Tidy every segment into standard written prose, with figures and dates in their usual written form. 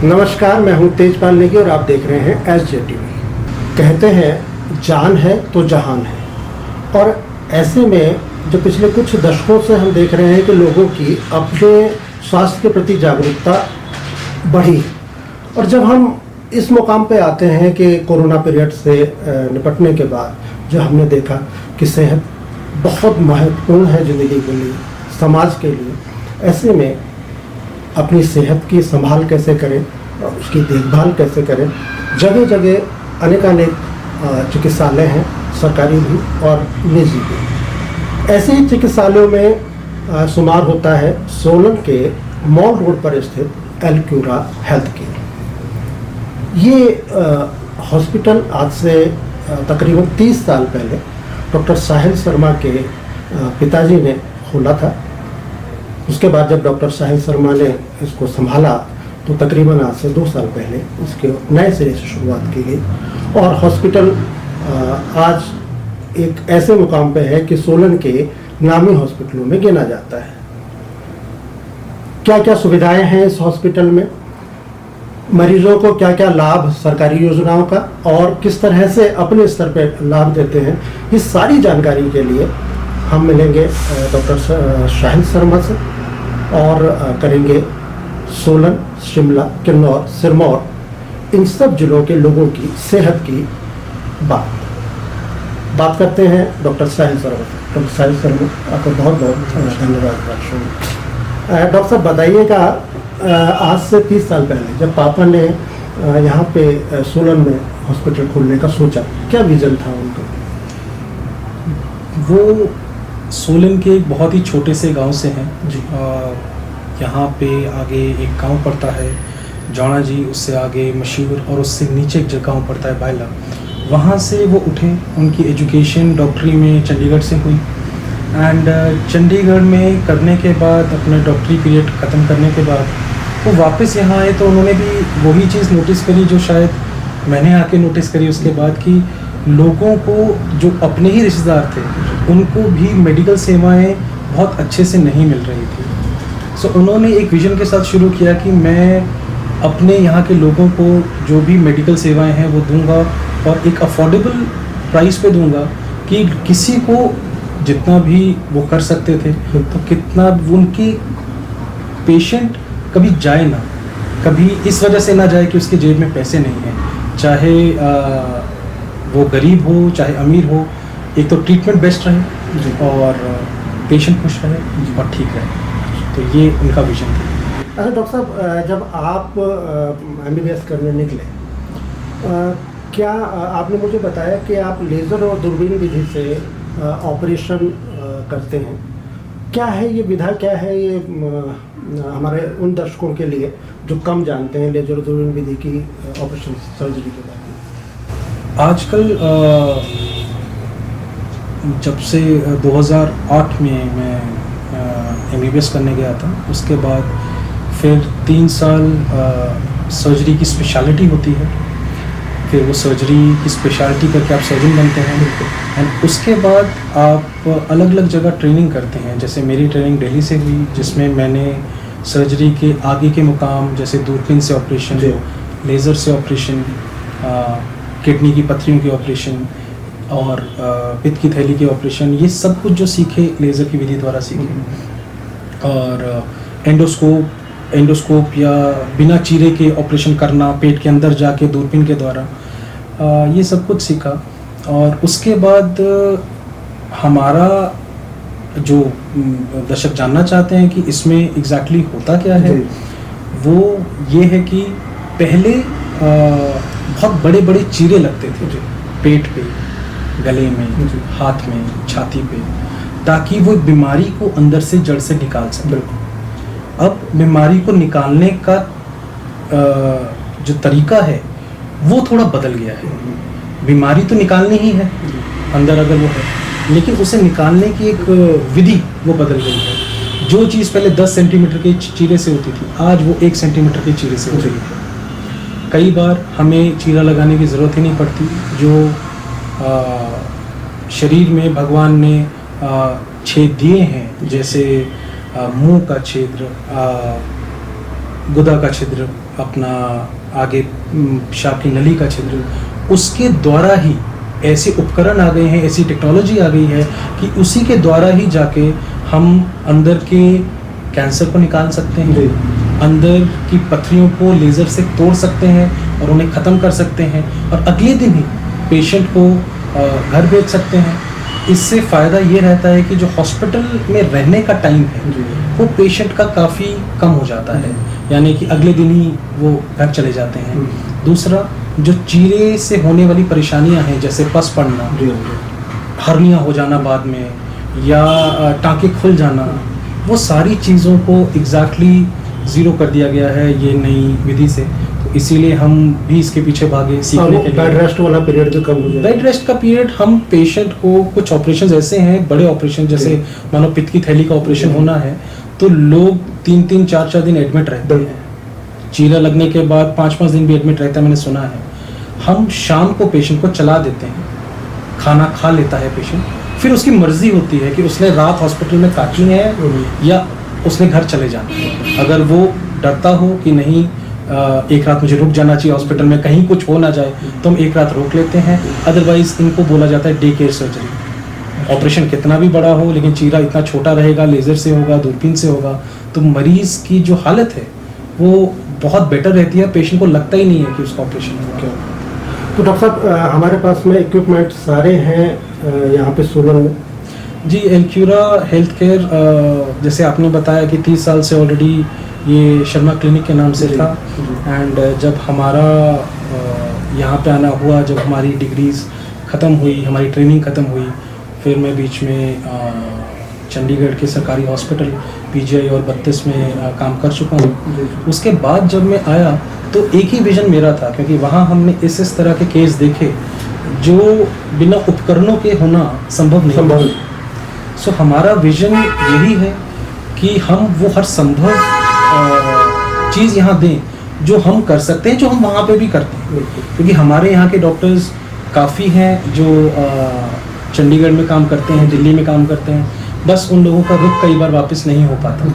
नमस्कार, मैं हूं तेजपाल नेगी और आप देख रहे हैं एसजे टीवी। कहते हैं जान है तो जहान है, और ऐसे में जो पिछले कुछ दशकों से हम देख रहे हैं कि लोगों की अपने स्वास्थ्य के प्रति जागरूकता बढ़ी, और जब हम इस मुकाम पे आते हैं कि कोरोना पीरियड से निपटने के बाद जो हमने देखा कि सेहत बहुत महत्वपूर्ण है ज़िंदगी के लिए, समाज के लिए, ऐसे में अपनी सेहत की संभाल कैसे करें और उसकी देखभाल कैसे करें। जगह जगह अनेकानेक चिकित्सालय हैं, सरकारी भी और निजी भी। ऐसे ही चिकित्सालयों में शुमार होता है सोलन के मॉल रोड पर स्थित एलक्यूरा हेल्थ केयर। ये हॉस्पिटल आज से तकरीबन 30 साल पहले डॉक्टर साहिल शर्मा के पिताजी ने खोला था। उसके बाद जब डॉक्टर साहिल शर्मा ने इसको संभाला तो तकरीबन आज से 2 साल पहले इसके नए सिरे से शुरुआत की गई, और हॉस्पिटल आज एक ऐसे मुकाम पे है कि सोलन के नामी हॉस्पिटलों में गिना जाता है। क्या क्या सुविधाएं हैं इस हॉस्पिटल में, मरीजों को क्या क्या लाभ सरकारी योजनाओं का, और किस तरह से अपने स्तर पर लाभ देते हैं, इस सारी जानकारी के लिए हम मिलेंगे डॉक्टर साहिल शर्मा से और करेंगे सोलन, शिमला, किन्नौर, सिरमौर, इन सब जिलों के लोगों की सेहत की बात करते हैं डॉक्टर साहिल शर्मा से। डॉक्टर साहिल शर्मा, आपका बहुत बहुत धन्यवाद। डॉक्टर साहब, बताइएगा, आज से 30 साल पहले जब पापा ने यहाँ पे सोलन में हॉस्पिटल खोलने का सोचा, क्या विजन था उनका? वो सोलन के एक बहुत ही छोटे से गांव से हैं जी। यहाँ पे आगे एक गांव पड़ता है जौना जी, उससे आगे मशीर, और उससे नीचे एक जगह पड़ता है बायला। वहाँ से वो उठे, उनकी एजुकेशन डॉक्टरी में चंडीगढ़ से हुई, एंड चंडीगढ़ में करने के बाद अपना डॉक्टरी पीरियड ख़त्म करने के बाद वो वापस यहाँ आए, तो उन्होंने भी वही चीज़ नोटिस करी जो शायद मैंने आके नोटिस करी उसके बाद, कि लोगों को जो अपने ही रिश्तेदार थे उनको भी मेडिकल सेवाएं बहुत अच्छे से नहीं मिल रही थी। सो उन्होंने एक विज़न के साथ शुरू किया कि मैं अपने यहाँ के लोगों को जो भी मेडिकल सेवाएं हैं वो दूंगा, और एक अफोर्डेबल प्राइस पे दूंगा, कि किसी को जितना भी वो कर सकते थे तो कितना उनकी पेशेंट कभी जाए ना, कभी इस वजह से ना जाए कि उसके जेब में पैसे नहीं हैं, चाहे वो गरीब हो चाहे अमीर हो, एक तो ट्रीटमेंट बेस्ट रहे और पेशेंट खुश रहे और ठीक रहे। तो ये उनका विजन था। अच्छा डॉक्टर साहब, जब आप MBBS करने निकले, क्या आपने मुझे बताया कि आप लेज़र और दूरबीन विधि से ऑपरेशन करते हैं? क्या है ये विधा, क्या है ये हमारे उन दर्शकों के लिए जो कम जानते हैं लेज़र और दूरबीन विधि की ऑपरेशन सर्जरी के बारे में? आजकल जब से 2008 में मैं MBBS करने गया था, उसके बाद फिर 3 साल सर्जरी की स्पेशलिटी होती है, फिर वो सर्जरी की स्पेशलिटी करके आप सर्जन बनते हैं, एंड उसके बाद आप अलग अलग जगह ट्रेनिंग करते हैं। जैसे मेरी ट्रेनिंग दिल्ली से हुई, जिसमें मैंने सर्जरी के आगे के मुकाम जैसे दूरबीन से ऑपरेशन, लेज़र से ऑपरेशन, किडनी की पत्थरियों की ऑपरेशन और पित्त की थैली की ऑपरेशन, ये सब कुछ जो सीखे लेज़र की विधि द्वारा सीखे, और एंडोस्कोप या बिना चीरे के ऑपरेशन करना पेट के अंदर जाके दूरबीन के द्वारा, ये सब कुछ सीखा। और उसके बाद हमारा जो दर्शक जानना चाहते हैं कि इसमें एग्जैक्टली होता क्या है, वो ये है कि पहले बहुत बड़े बड़े चीरे लगते थे पेट पे, गले में, हाथ में, छाती पे, ताकि वो बीमारी को अंदर से जड़ से निकाल सके। अब बीमारी को निकालने का जो तरीका है वो थोड़ा बदल गया है। बीमारी तो निकालनी ही है अंदर अगर वो है, लेकिन उसे निकालने की एक विधि वो बदल गई है। जो चीज़ पहले 10 सेंटीमीटर के चीरे से होती थी, आज वो 1 सेंटीमीटर के चीरे से हो रही है। कई बार हमें चीरा लगाने की ज़रूरत ही नहीं पड़ती। जो शरीर में भगवान ने छेद दिए हैं, जैसे मुंह का छिद्र, गुदा का छिद्र, अपना आगे पेशाब की नली का छिद्र, उसके द्वारा ही ऐसे उपकरण आ गए हैं, ऐसी टेक्नोलॉजी आ गई है कि उसी के द्वारा ही जाके हम अंदर के कैंसर को निकाल सकते हैं, अंदर की पथरियों को लेज़र से तोड़ सकते हैं और उन्हें ख़त्म कर सकते हैं, और अगले दिन ही पेशेंट को घर भेज सकते हैं। इससे फ़ायदा ये रहता है कि जो हॉस्पिटल में रहने का टाइम है वो पेशेंट का काफ़ी कम हो जाता है, यानी कि अगले दिन ही वो घर चले जाते हैं। दूसरा, जो चीरे से होने वाली परेशानियां हैं, जैसे पस पड़ना, हर्निया हो जाना बाद में, या टाँके खुल जाना, वो सारी चीज़ों को एग्जैक्टली ज़ीरो कर दिया गया है ये नई विधि से। तो इसीलिए हम भी इसके पीछे भागे सीखने के लिए। बेड रेस्ट वाला पीरियड भी कम हो जाए। बेड रेस्ट का पीरियड, हम पेशेंट को कुछ ऑपरेशन ऐसे हैं, बड़े ऑपरेशन जैसे मानो पित्त की थैली का ऑपरेशन होना है, तो लोग 3-3, 4-4 दिन एडमिट रहते हैं। चीरा लगने के बाद 5-5 दिन भी एडमिट रहता है, मैंने सुना है। हम शाम को पेशेंट को चला देते हैं, खाना खा लेता है पेशेंट, फिर उसकी मर्जी होती है कि उसने रात हॉस्पिटल में काटनी है या उसने घर चले जाना है। अगर वो डरता हो कि नहीं एक रात मुझे रुक जाना चाहिए हॉस्पिटल में, कहीं कुछ हो ना जाए, तो हम एक रात रोक लेते हैं। अदरवाइज इनको बोला जाता है डे केयर सर्जरी। ऑपरेशन कितना भी बड़ा हो, लेकिन चीरा इतना छोटा रहेगा, लेज़र से होगा, दूरबीन से होगा, तो मरीज़ की जो हालत है वो बहुत बेटर रहती है, पेशेंट को लगता ही नहीं है कि उसका ऑपरेशन हुआ। तो डॉक्टर साहब, हमारे पास में इक्विपमेंट सारे हैं यहाँ पे सोलन में। जी, एलक्यूरा हेल्थ केयर, जैसे आपने बताया कि 30 साल से ऑलरेडी ये शर्मा क्लिनिक के नाम से था। एंड जब हमारा यहाँ पे आना हुआ, जब हमारी डिग्रीज़ ख़त्म हुई, हमारी ट्रेनिंग ख़त्म हुई, फिर मैं बीच में चंडीगढ़ के सरकारी हॉस्पिटल पीजीआई और 32 में काम कर चुका हूँ। उसके बाद जब मैं आया तो एक ही विज़न मेरा था, क्योंकि वहाँ हमने इस तरह के केस देखे जो बिना उपकरणों के होना संभव नहीं। सो हमारा विज़न यही है कि हम वो हर संभव चीज़ यहाँ दें जो हम कर सकते हैं, जो हम वहाँ पे भी करते हैं। क्योंकि हमारे यहाँ के डॉक्टर्स काफ़ी हैं जो चंडीगढ़ में काम करते हैं, दिल्ली में काम करते हैं, बस उन लोगों का रुख कई बार वापस नहीं हो पाता।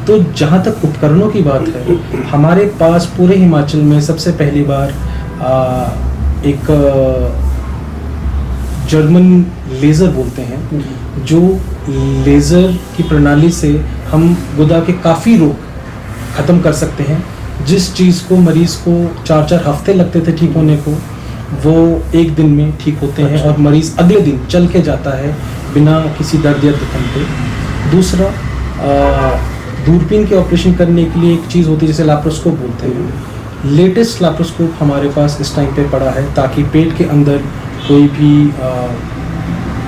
तो जहाँ तक उपकरणों की बात है, हमारे पास पूरे हिमाचल में सबसे पहली बार एक जर्मन लेज़र बोलते हैं, जो लेज़र की प्रणाली से हम गुदा के काफ़ी रोग ख़त्म कर सकते हैं। जिस चीज़ को मरीज़ को 4-4 हफ्ते लगते थे ठीक होने को, वो एक दिन में ठीक होते हैं और मरीज़ अगले दिन चल के जाता है बिना किसी दर्द या दुखन के। दूसरा, दूरबीन के ऑपरेशन करने के लिए एक चीज़ होती है जिसे लैप्रोस्कोप बोलते हैं। लेटेस्ट लैप्रोस्कोप हमारे पास इस टाइम पे पड़ा है, ताकि पेट के अंदर कोई भी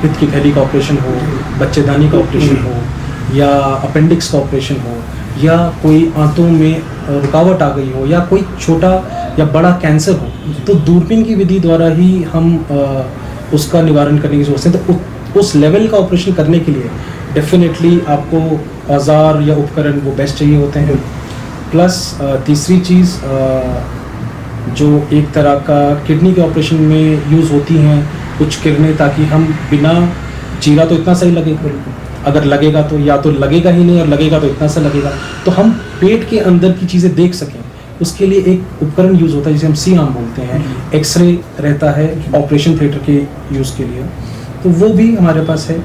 पित्त की थैली का ऑपरेशन हो, बच्चेदानी का ऑपरेशन हो, या अपेंडिक्स का ऑपरेशन हो, या कोई आंतों में रुकावट आ गई हो, या कोई छोटा या बड़ा कैंसर हो, तो दूरबीन की विधि द्वारा ही हम उसका निवारण करने की सोचते हैं। तो उस लेवल का ऑपरेशन करने के लिए डेफिनेटली आपको औजार या उपकरण वो बेस्ट चाहिए होते हैं। प्लस तीसरी चीज़ जो एक तरह का किडनी के ऑपरेशन में यूज़ होती हैं कुछ किरणें, ताकि हम बिना चीरा तो इतना सही लगेगा, अगर लगेगा तो या तो लगेगा ही नहीं, और लगेगा तो इतना सा लगेगा, तो हम पेट के अंदर की चीज़ें देख सकें, उसके लिए एक उपकरण यूज़ होता है जिसे हम सी आर्म बोलते हैं। एक्सरे रहता है ऑपरेशन थिएटर के यूज़ के लिए, तो वो भी हमारे पास है।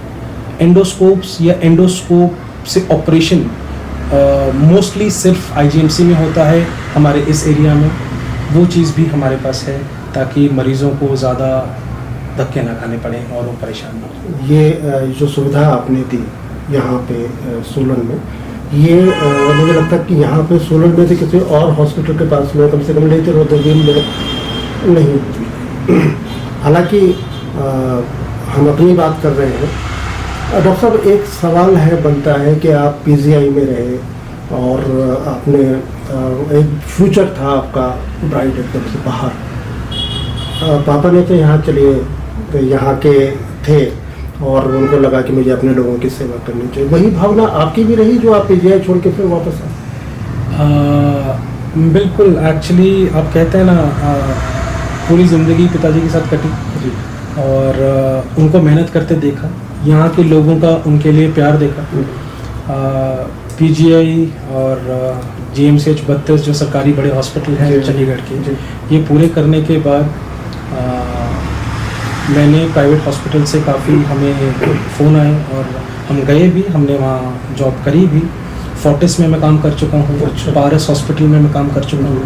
एंडोस्कोप्स या एंडोस्कोप से ऑपरेशन मोस्टली सिर्फ आईजीएमसी में होता है हमारे इस एरिया में, वो चीज़ भी हमारे पास है, ताकि मरीज़ों को ज़्यादा धक्के ना खाने पड़े और वो परेशान ना हो। ये जो सुविधा आपने दी यहाँ पे सोलन में, ये मुझे लगता है कि यहाँ पे सोलन में से किसी और हॉस्पिटल के पास में कम से कम नहीं थे, वो दूरबीन नहीं। हालांकि हम अपनी बात कर रहे हैं। डॉक्टर साहब, एक सवाल है बनता है कि आप पीजीआई में रहे और आपने एक फ्यूचर था आपका ब्राइट एकदम से बाहर, पापा ने तो यहाँ चलिए तो यहाँ के थे और उनको लगा कि मुझे अपने लोगों की सेवा करनी चाहिए। वही भावना आपकी भी रही जो आप पीजीआई छोड़ के फिर वापस आए? बिल्कुल। एक्चुअली आप कहते हैं ना, पूरी ज़िंदगी पिताजी के साथ कटी और उनको मेहनत करते देखा, यहाँ के लोगों का उनके लिए प्यार देखा। पीजीआई और जीएमसीएच 32 जो सरकारी बड़े हॉस्पिटल हैं चंडीगढ़ के, ये पूरे करने के बाद मैंने प्राइवेट हॉस्पिटल से काफ़ी हमें फ़ोन आए और हम गए भी, हमने वहाँ जॉब करी भी। फोर्टिस में मैं काम कर चुका हूँ, पारस हॉस्पिटल में मैं काम कर चुका हूँ।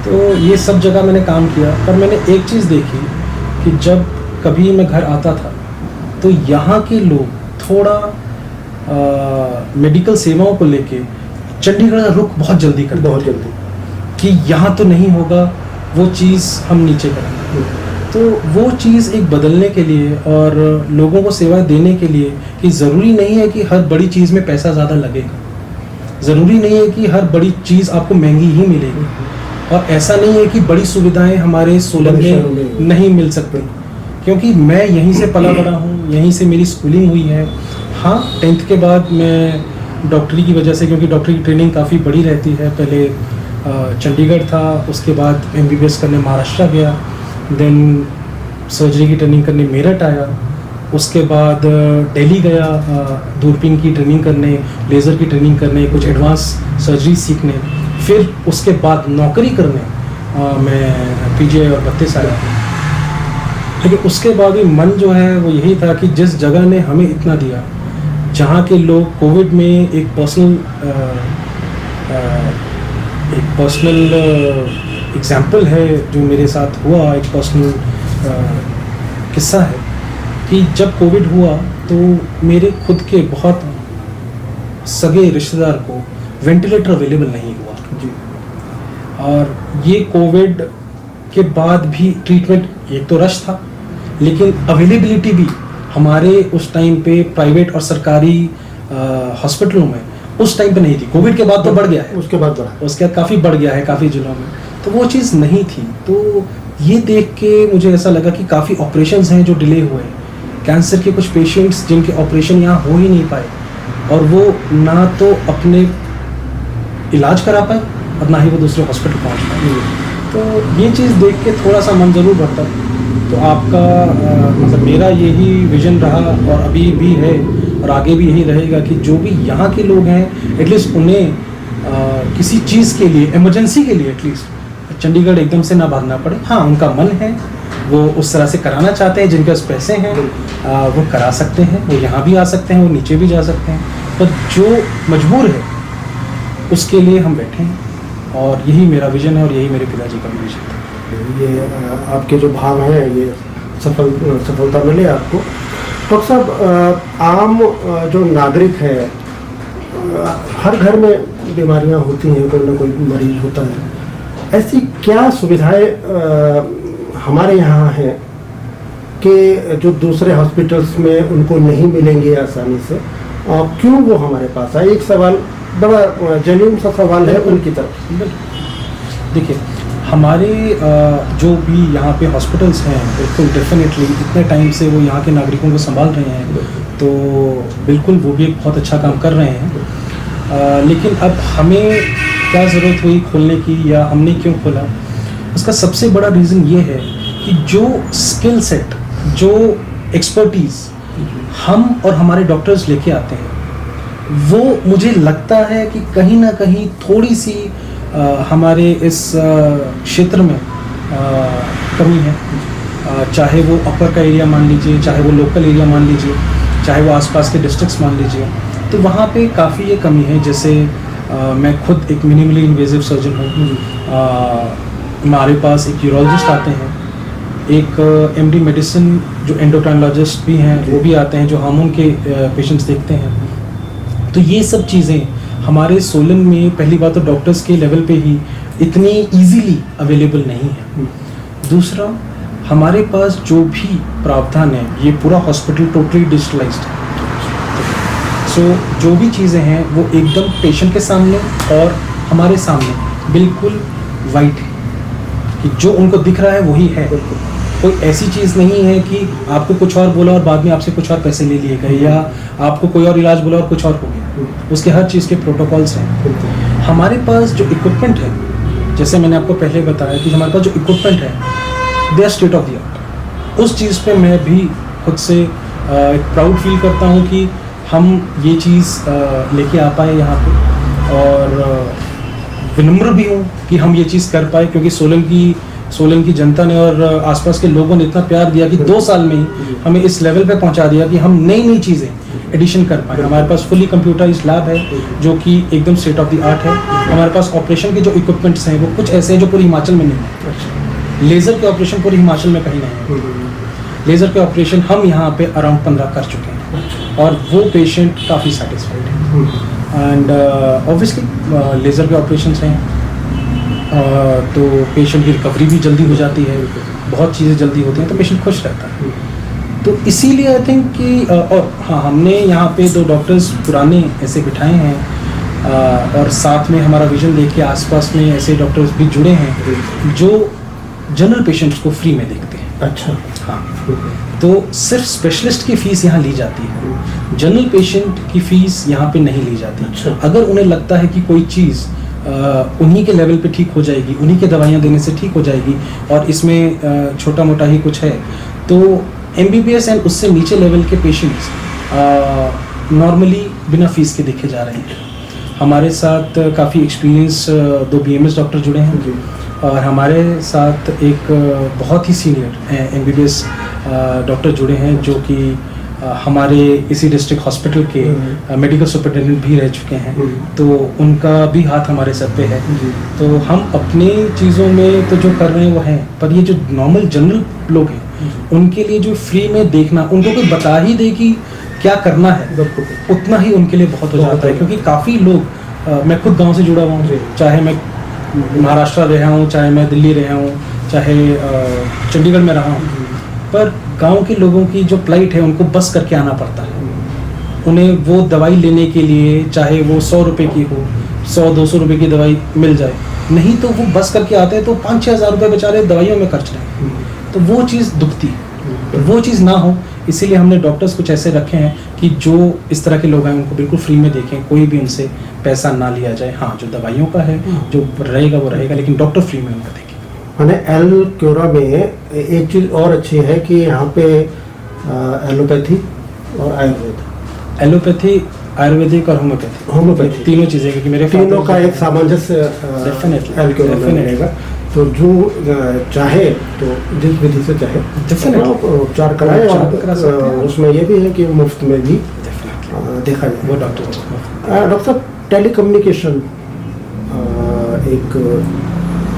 तो ये सब जगह मैंने काम किया, पर मैंने एक चीज़ देखी कि जब कभी मैं घर आता था तो यहाँ के लोग थोड़ा मेडिकल सेवाओं को लेके चंडीगढ़ का रुख बहुत जल्दी करते, बहुत जल्दी, कि यहाँ तो नहीं होगा, वो चीज़ हम नीचे करेंगे। तो वो चीज़ एक बदलने के लिए और लोगों को सेवा देने के लिए कि ज़रूरी नहीं है कि हर बड़ी चीज़ में पैसा ज़्यादा लगेगा, ज़रूरी नहीं है कि हर बड़ी चीज़ आपको महंगी ही मिलेगी, और ऐसा नहीं है कि बड़ी सुविधाएं हमारे सोलन में नहीं मिल सकती, क्योंकि मैं यहीं से पला बड़ा हूँ, यहीं से मेरी स्कूलिंग हुई है। हाँ, 10th के बाद मैं डॉक्टरी की वजह से, क्योंकि डॉक्टरी की ट्रेनिंग काफ़ी बड़ी रहती है, पहले चंडीगढ़ था, उसके बाद MBBS करने महाराष्ट्र गया, देन सर्जरी की ट्रेनिंग करने मेरठ आया, उसके बाद दिल्ली गया दूरबीन की ट्रेनिंग करने, लेज़र की ट्रेनिंग करने, कुछ एडवांस सर्जरी सीखने, फिर उसके बाद नौकरी करने मैं पीजीआई और 32 आया। लेकिन उसके बाद भी मन जो है वो यही था कि जिस जगह ने हमें इतना दिया, जहाँ के लोग कोविड में एक पर्सनल एग्जाम्पल है जो मेरे साथ हुआ, एक पर्सनल किस्सा है कि जब कोविड हुआ तो मेरे खुद के बहुत सगे रिश्तेदार को वेंटिलेटर अवेलेबल नहीं हुआ जी। और ये कोविड के बाद भी ट्रीटमेंट, एक तो रश था, लेकिन अवेलेबिलिटी भी हमारे उस टाइम पे प्राइवेट और सरकारी हॉस्पिटलों में उस टाइम पे नहीं थी। कोविड के बाद तो बढ़ गया है, उसके बाद काफ़ी बढ़ गया है काफ़ी जिलों में, तो वो चीज़ नहीं थी। तो ये देख के मुझे ऐसा लगा कि काफ़ी ऑपरेशंस हैं जो डिले हुए हैं, कैंसर के कुछ पेशेंट्स जिनके ऑपरेशन यहाँ हो ही नहीं पाए, और वो ना तो अपने इलाज करा पाए और ना ही वो दूसरे हॉस्पिटल पहुँच पाए। तो ये चीज़ देख के थोड़ा सा मन ज़रूर बढ़ता। तो आपका मतलब मेरा यही विजन रहा और अभी भी है और आगे भी यही रहेगा कि जो भी यहाँ के लोग हैं एटलीस्ट उन्हें किसी चीज़ के लिए, इमरजेंसी के लिए एटलीस्ट चंडीगढ़ एकदम से ना भागना पड़े। हाँ, उनका मन है, वो उस तरह से कराना चाहते हैं, जिनके पास पैसे हैं वो करा सकते हैं, वो यहाँ भी आ सकते हैं, वो नीचे भी जा सकते हैं, पर जो मजबूर है उसके लिए हम बैठे हैं। और यही मेरा विजन है और यही मेरे पिताजी का भी विजन था। ये आपके जो भाव हैं ये सफलता मिले आपको। डॉक्टर साहब, आम जो नागरिक है, हर घर में बीमारियां होती हैं, कोई ना कोई मरीज होता है, ऐसी क्या सुविधाएं हमारे यहाँ हैं कि जो दूसरे हॉस्पिटल्स में उनको नहीं मिलेंगी आसानी से, और क्यों वो हमारे पास आए? एक सवाल, बड़ा जेन्युइन सा सवाल है उनकी तरफ। देखिए, हमारे जो भी यहाँ पे हॉस्पिटल्स हैं, बिल्कुल डेफिनेटली इतने टाइम से वो यहाँ के नागरिकों को संभाल रहे हैं, तो बिल्कुल वो भी एक बहुत अच्छा काम कर रहे हैं। लेकिन अब हमें क्या ज़रूरत हुई खोलने की, या हमने क्यों खोला, उसका सबसे बड़ा रीज़न ये है कि जो स्किल सेट, जो एक्सपर्टीज़ हम और हमारे डॉक्टर्स लेके आते हैं, वो मुझे लगता है कि कहीं ना कहीं थोड़ी सी हमारे इस क्षेत्र में कमी है। चाहे वो अपर का एरिया मान लीजिए, चाहे वो लोकल एरिया मान लीजिए, चाहे वो आसपास के डिस्ट्रिक्ट्स मान लीजिए, तो वहाँ पे काफ़ी ये कमी है। जैसे मैं खुद एक मिनिमली इन्वेजिव सर्जन हूँ, हमारे पास एक यूरोलॉजिस्ट आते हैं, एक MD मेडिसिन जो एंडोक्राइनोलॉजिस्ट भी हैं वो भी आते हैं, जो हार्मोन के पेशेंट्स देखते हैं। तो ये सब चीज़ें हमारे सोलन में पहली बात तो डॉक्टर्स के लेवल पे ही इतनी इजीली अवेलेबल नहीं है। दूसरा, हमारे पास जो भी प्रावधान है, ये पूरा हॉस्पिटल टोटली डिजिटलाइज्ड है। सो जो भी चीज़ें हैं वो एकदम पेशेंट के सामने और हमारे सामने बिल्कुल वाइट है, कि जो उनको दिख रहा है वही है। कोई ऐसी चीज़ नहीं है कि आपको कुछ और बोला और बाद में आपसे कुछ और पैसे ले लिए गए, या आपको कोई और इलाज बोला और कुछ और हो गया। उसके हर चीज़ के प्रोटोकॉल्स हैं। हमारे पास जो इक्विपमेंट है, जैसे मैंने आपको पहले बताया कि हमारे पास जो इक्विपमेंट है they are state of the art. उस चीज़ पे मैं भी खुद से प्राउड फील करता हूँ कि हम ये चीज़ लेके आ पाए यहाँ पे, और विनम्र भी हूँ कि हम ये चीज़ कर पाए, क्योंकि सोलन की जनता ने और आसपास के लोगों ने इतना प्यार दिया कि 2 साल में ही हमें इस लेवल पे पहुंचा दिया कि हम नई नई चीज़ें एडिशन कर पाए। हमारे पास फुली कंप्यूटराइज्ड लैब है जो कि एकदम स्टेट ऑफ द आर्ट है। हमारे पास ऑपरेशन के जो इक्विपमेंट्स हैं वो कुछ ऐसे हैं जो पूरे हिमाचल में नहीं है। लेज़र के ऑपरेशन पूरे हिमाचल में कहीं नहीं है। लेज़र के ऑपरेशन हम यहाँ पे अराउंड 15 कर चुके हैं और वो पेशेंट काफ़ी सेटिस्फाइड है। एंड ऑब्वियसली लेज़र के ऑपरेशन हैं तो पेशेंट की रिकवरी भी जल्दी हो जाती है, बहुत चीज़ें जल्दी होती हैं तो पेशेंट खुश रहता है। तो इसीलिए आई थिंक कि और हाँ, हमने यहाँ पे 2 डॉक्टर्स पुराने ऐसे बिठाए हैं और साथ में हमारा विजन देख के आसपास में ऐसे डॉक्टर्स भी जुड़े हैं जो जनरल पेशेंट्स को फ्री में देखते हैं। अच्छा, हाँ, तो सिर्फ स्पेशलिस्ट की फ़ीस यहाँ ली जाती है, जनरल पेशेंट की फ़ीस यहाँ पे नहीं ली जाती। अच्छा। अगर उन्हें लगता है कि कोई चीज़ उन्हीं के लेवल पे ठीक हो जाएगी, उन्हीं के दवाइयाँ देने से ठीक हो जाएगी और इसमें छोटा मोटा ही कुछ है, तो MBBS एंड उससे नीचे लेवल के पेशेंट्स नॉर्मली बिना फीस के देखे जा रहे हैं। हमारे साथ काफ़ी एक्सपीरियंस 2 BMS डॉक्टर जुड़े हैं और हमारे साथ एक बहुत ही सीनियर MBBS डॉक्टर जुड़े हैं जो कि हमारे इसी डिस्ट्रिक्ट हॉस्पिटल के मेडिकल सुपरिटेंडेंट भी रह चुके हैं, तो उनका भी हाथ हमारे सर पे है। तो हम अपनी चीज़ों में तो जो कर रहे हैं वो हैं, पर ये जो नॉर्मल जनरल लोग हैं उनके लिए जो फ्री में देखना, उनको कोई बता ही दे कि क्या करना है, उतना ही उनके लिए बहुत हो जाता है। क्योंकि काफ़ी लोग, मैं खुद गाँव से जुड़ा हुआ हूँ, चाहे मैं महाराष्ट्र रहा हूँ, चाहे मैं दिल्ली रहा हूँ, चाहे चंडीगढ़ में रहा हूँ, पर गांव के लोगों की जो प्लाइट है उनको बस करके आना पड़ता है। उन्हें वो दवाई लेने के लिए चाहे वो 100 रुपये की हो, 100-200 रुपये की दवाई मिल जाए, नहीं तो वो बस करके आते हैं तो 5-6 हज़ार रुपये बेचारे दवाइयों में खर्च रहे हैं, तो वो चीज़ दुखती है। तो वो चीज़ ना हो इसीलिए हमने डॉक्टर्स कुछ ऐसे रखे हैं कि जो इस तरह के लोग हैं उनको बिल्कुल फ्री में देखें, कोई भी उनसे पैसा ना लिया जाए। हाँ, जो दवाइयों का है जो रहेगा वो रहेगा, लेकिन डॉक्टर फ्री में उनका देखें। मैंने एलक्यूरा में एक चीज़ और अच्छी है कि यहाँ पे एलोपैथी और आयुर्वेद, एलोपैथी, आयुर्वेदिक और होम्योपैथी तीनों चीज़ें, क्योंकि मेरे तीनों का एक सामंजस्य एलक्यूरा में मिलेगा। तो जो चाहे तो जिस विधि से चाहे उपचार कराए और उसमें ये भी है कि मुफ्त में भी देखा जाए। वो डॉक्टर साहब, टेलीकम्युनिकेशन एक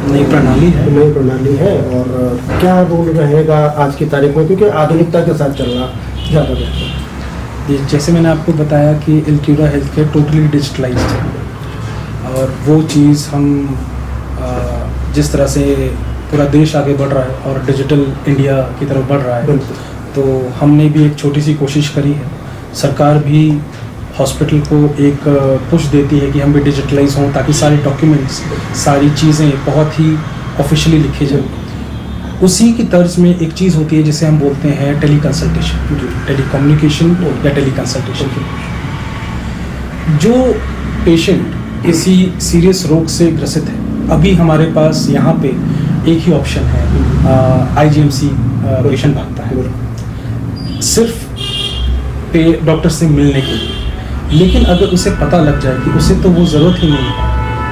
नई प्रणाली है और क्या रोल रहेगा आज की तारीख में, क्योंकि आधुनिकता के साथ चलना ज़्यादा बेहतर है। जैसे मैंने आपको बताया कि एलक्यूरा हेल्थ केयर टोटली डिजिटलाइज्ड है और वो चीज़ हम जिस तरह से पूरा देश आगे बढ़ रहा है और डिजिटल इंडिया की तरफ बढ़ रहा है, तो हमने भी एक छोटी सी कोशिश करी है। सरकार भी हॉस्पिटल को एक पुश देती है कि हम भी डिजिटलाइज हों ताकि सारे डॉक्यूमेंट्स, सारी चीज़ें बहुत ही ऑफिशियली लिखे जाएं। उसी की तर्ज में एक चीज़ होती है जिसे हम बोलते हैं टेली कंसल्टेशन, टेलीकम्युनिकेशन या टेली कंसल्टेशन। जो पेशेंट किसी सीरियस रोग से ग्रसित है, अभी हमारे पास यहाँ पे एक ही ऑप्शन है, IGMC पेशेंट भागता है सिर्फ डॉक्टर से मिलने के लिए। लेकिन अगर उसे पता लग जाए कि उसे तो वो ज़रूरत ही नहीं है,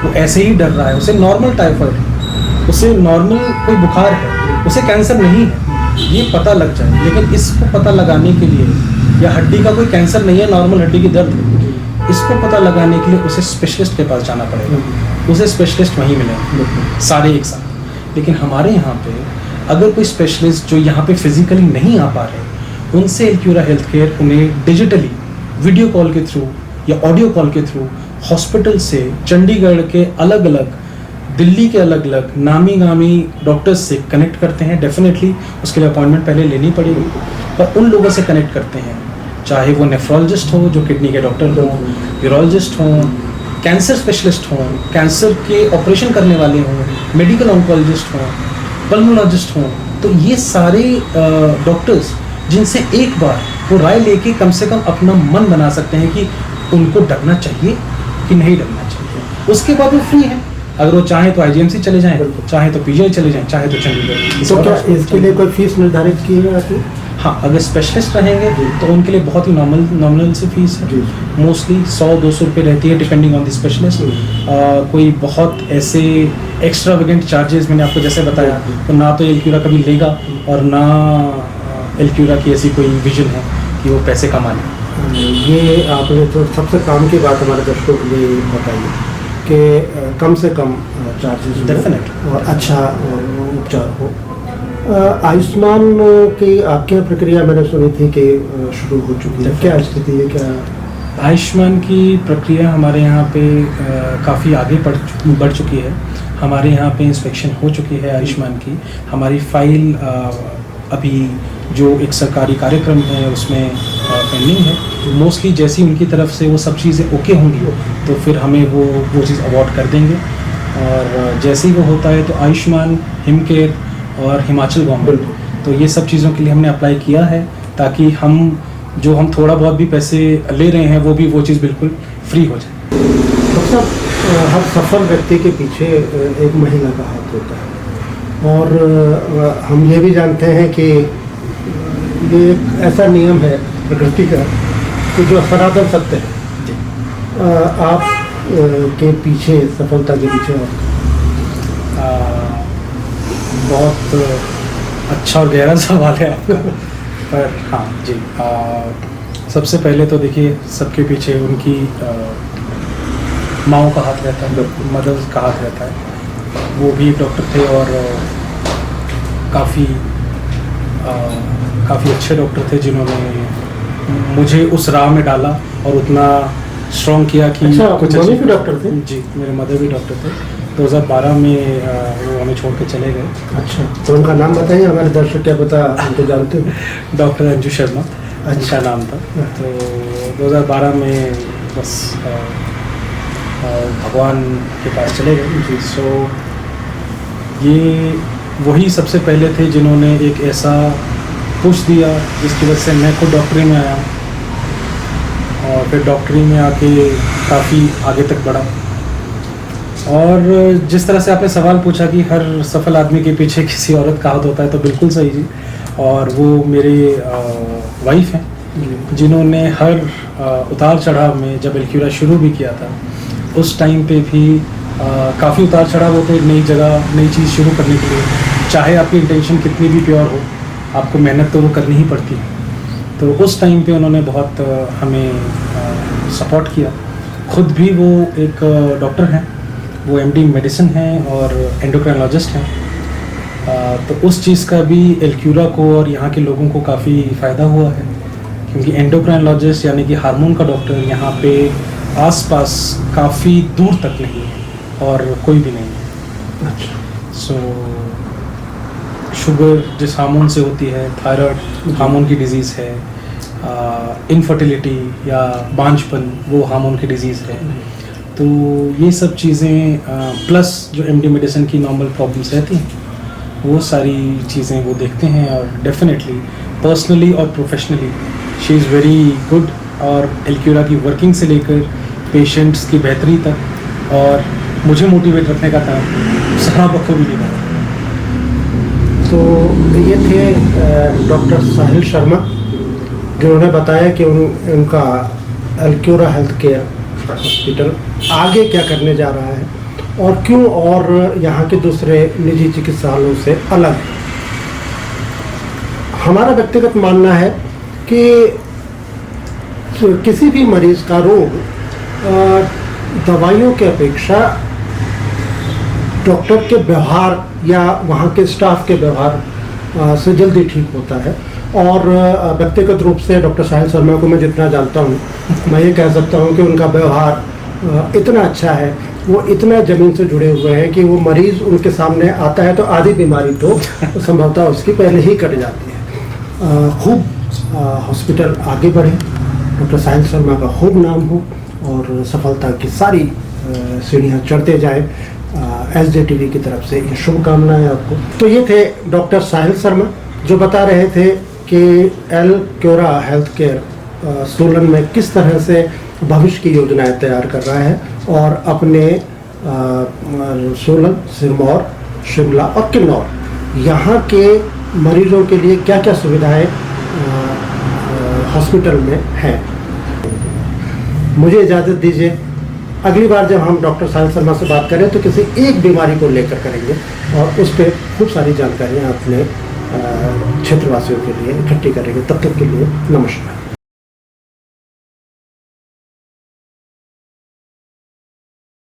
वो ऐसे ही डर रहा है, उसे नॉर्मल टाइफाइड है, उसे नॉर्मल कोई बुखार है, उसे कैंसर नहीं है, ये पता लग जाए, लेकिन इसको पता लगाने के लिए, या हड्डी का कोई कैंसर नहीं है, नॉर्मल हड्डी की दर्द है, इसको पता लगाने के लिए उसे स्पेशलिस्ट के पास जाना पड़ेगा, उसे स्पेशलिस्ट वहीं मिलेगा सारे एक साथ। लेकिन हमारे यहाँ पे अगर कोई स्पेशलिस्ट जो यहाँ पे फिजिकली नहीं आ पा रहे, उनसे एलक्यूरा हेल्थ केयर उन्हें डिजिटली वीडियो कॉल के थ्रू या ऑडियो कॉल के थ्रू हॉस्पिटल से, चंडीगढ़ के अलग अलग, दिल्ली के अलग अलग नामी गामी डॉक्टर्स से कनेक्ट करते हैं। डेफिनेटली उसके लिए अपॉइंटमेंट पहले लेनी पड़ेगी, पर उन लोगों से कनेक्ट करते हैं, चाहे वो नेफ्रोलॉजिस्ट हो जो किडनी के डॉक्टर हों, यूरोलॉजिस्ट हों, कैंसर स्पेशलिस्ट हों, कैंसर के ऑपरेशन करने वाले हों, मेडिकल ऑन्कोलॉजिस्ट हों, पल्मोलॉजिस्ट हों, तो ये सारे डॉक्टर्स जिनसे एक बार वो राय लेके कम से कम अपना मन बना सकते हैं कि उनको डरना चाहिए कि नहीं डरना चाहिए। उसके बाद वो फ्री है, अगर वो चाहें तो IGMC चले जाएं, चाहे तो PGI चले जाएं, चाहे तो चंडीगढ़। तो क्या इसके लिए कोई फीस निर्धारित की है आपने? हाँ, अगर स्पेशलिस्ट रहेंगे तो उनके लिए बहुत ही नॉमिनल सी फीस है, मोस्टली 100-200 रुपये रहती है डिपेंडिंग ऑन द स्पेशलिस्ट। कोई बहुत ऐसे एक्स्ट्रावेगेंट चार्जेस मैंने आपको जैसे बताया तो ना तो एलक्यूरा कभी लेगा और ना एलक्यूरा की ऐसी कोई विजन है कि वो पैसे कमा ले। ये आपने तो सबसे काम की बात हमारे दर्शकों के लिए बताई कि कम से कम चार्जेस डेफिनेटली और अच्छा उपचार हो। आयुष्मान की आपके यहाँ प्रक्रिया मैंने सुनी थी कि शुरू हो चुकी है, क्या स्थिति है? क्या आयुष्मान की प्रक्रिया हमारे यहाँ पे काफ़ी आगे बढ़ चुकी है। हमारे यहाँ पे इंस्पेक्शन हो चुकी है आयुष्मान की। हमारी फाइल अभी जो एक सरकारी कार्यक्रम है उसमें पेंडिंग है। मोस्टली जैसी उनकी तरफ से वो सब चीज़ें ओके होंगी तो फिर हमें वो चीज़ अवॉर्ड कर देंगे। और जैसे ही वो होता है तो आयुष्मान, हिमकेयर और हिमाचल गवर्नमेंट, तो ये सब चीज़ों के लिए हमने अप्लाई किया है ताकि हम थोड़ा बहुत भी पैसे ले रहे हैं वो चीज़ बिल्कुल फ्री हो जाए। डॉक्टर साहब, हर सफल व्यक्ति के पीछे एक महिला का हाथ होता है और हम ये भी जानते हैं कि ये एक ऐसा नियम है प्रकृति का कि जो सनातन सत्य है। आप के पीछे, सफलता के पीछे बहुत अच्छा और गहरा सवाल है आपका। पर हाँ जी, सबसे पहले तो देखिए सबके पीछे उनकी माँओं का हाथ रहता है, मदर्स का हाथ रहता है। वो भी डॉक्टर थे और काफ़ी अच्छे डॉक्टर थे जिन्होंने मुझे उस राह में डाला और उतना स्ट्रॉन्ग किया कि कुछ अच्छे भी डॉक्टर थे। जी, मेरे मदर भी डॉक्टर थे। 2012 में वो हमें छोड़ के चले गए। अच्छा, तो उनका नाम बताइए, हमारे दर्शक क्या पता उनको जानते हो? डॉक्टर अंजू शर्मा अच्छा नाम था। तो 2012 में बस भगवान के पास चले गए जी। सो ये वही सबसे पहले थे जिन्होंने एक ऐसा पुश दिया जिसकी वजह से मैं खुद डॉक्टरी में आया और फिर डॉक्टरी में आके काफ़ी आगे तक बढ़ा। और जिस तरह से आपने सवाल पूछा कि हर सफल आदमी के पीछे किसी औरत का हाथ होता है, तो बिल्कुल सही जी। और वो मेरे वाइफ हैं जिन्होंने हर उतार चढ़ाव में, जब एलक्यूरा शुरू भी किया था उस टाइम पे भी काफ़ी उतार चढ़ाव होते हैं। नई जगह, नई चीज़ शुरू करने के लिए चाहे आपकी इंटेंशन कितनी भी प्योर हो, आपको मेहनत तो वो करनी ही पड़ती है। तो उस टाइम पे उन्होंने बहुत हमें सपोर्ट किया। खुद भी वो एक डॉक्टर हैं, वो एमडी मेडिसिन हैं और एंडोक्राइनोलॉजिस्ट हैं। तो उस चीज़ का भी एलक्यूरा को और यहाँ के लोगों को काफ़ी फ़ायदा हुआ है क्योंकि एंडोक्राइनोलॉजिस्ट यानी कि हार्मोन का डॉक्टर यहाँ पे आसपास काफ़ी दूर तक नहीं है और कोई भी नहीं है। अच्छा। सो शुगर जिस हार्मोन से होती है, थायराइड हार्मोन की डिजीज़ है, इनफर्टिलिटी या बांझपन वो हार्मोन की डिजीज़ है। तो ये सब चीज़ें प्लस जो एमडी मेडिसिन की नॉर्मल प्रॉब्लम्स रहती हैं वो सारी चीज़ें वो देखते हैं। और डेफिनेटली पर्सनली और professionally she is very good. और एलक्यूरा की वर्किंग से लेकर पेशेंट्स की बेहतरी तक और मुझे मोटिवेट रखने का काम सारा बखूबी निभाया। तो ये थे डॉक्टर साहिल शर्मा जिन्होंने बताया कि उनका एलक्यूरा हेल्थ केयर हॉस्पिटल आगे क्या करने जा रहा है और क्यों, और यहाँ के दूसरे निजी चिकित्सालयों से अलग है। हमारा व्यक्तिगत मानना है कि किसी भी मरीज का रोग दवाइयों की अपेक्षा डॉक्टर के व्यवहार या वहाँ के स्टाफ के व्यवहार से जल्दी ठीक होता है। और व्यक्तिगत रूप से डॉक्टर साहिल शर्मा को मैं जितना जानता हूँ, मैं ये कह सकता हूँ कि उनका व्यवहार इतना अच्छा है, वो इतना ज़मीन से जुड़े हुए हैं कि वो मरीज़ उनके सामने आता है तो आधी बीमारी तो संभवतः उसकी पहले ही कट जाती है। खूब हॉस्पिटल आगे बढ़े, डॉक्टर साहिल शर्मा का खूब नाम हो और सफलता की सारी सीढ़ियाँ चढ़ते जाए। SJTV की तरफ से ये शुभकामनाएं आपको। तो ये थे डॉक्टर साहिल शर्मा जो बता रहे थे कि एलक्यूरा हेल्थ केयर सोलन में किस तरह से भविष्य की योजनाएं तैयार कर रहा है और अपने सोलन, सिरमौर, शिमला और किन्नौर यहाँ के मरीजों के लिए क्या क्या सुविधाएं हॉस्पिटल में हैं। मुझे इजाज़त दीजिए, अगली बार जब हम डॉक्टर साहिल शर्मा से बात करें तो किसी एक बीमारी को लेकर करेंगे और उस पर खूब सारी जानकारियाँ अपने क्षेत्रवासियों के लिए इकट्ठी करेंगे। तब तक के लिए नमस्कार।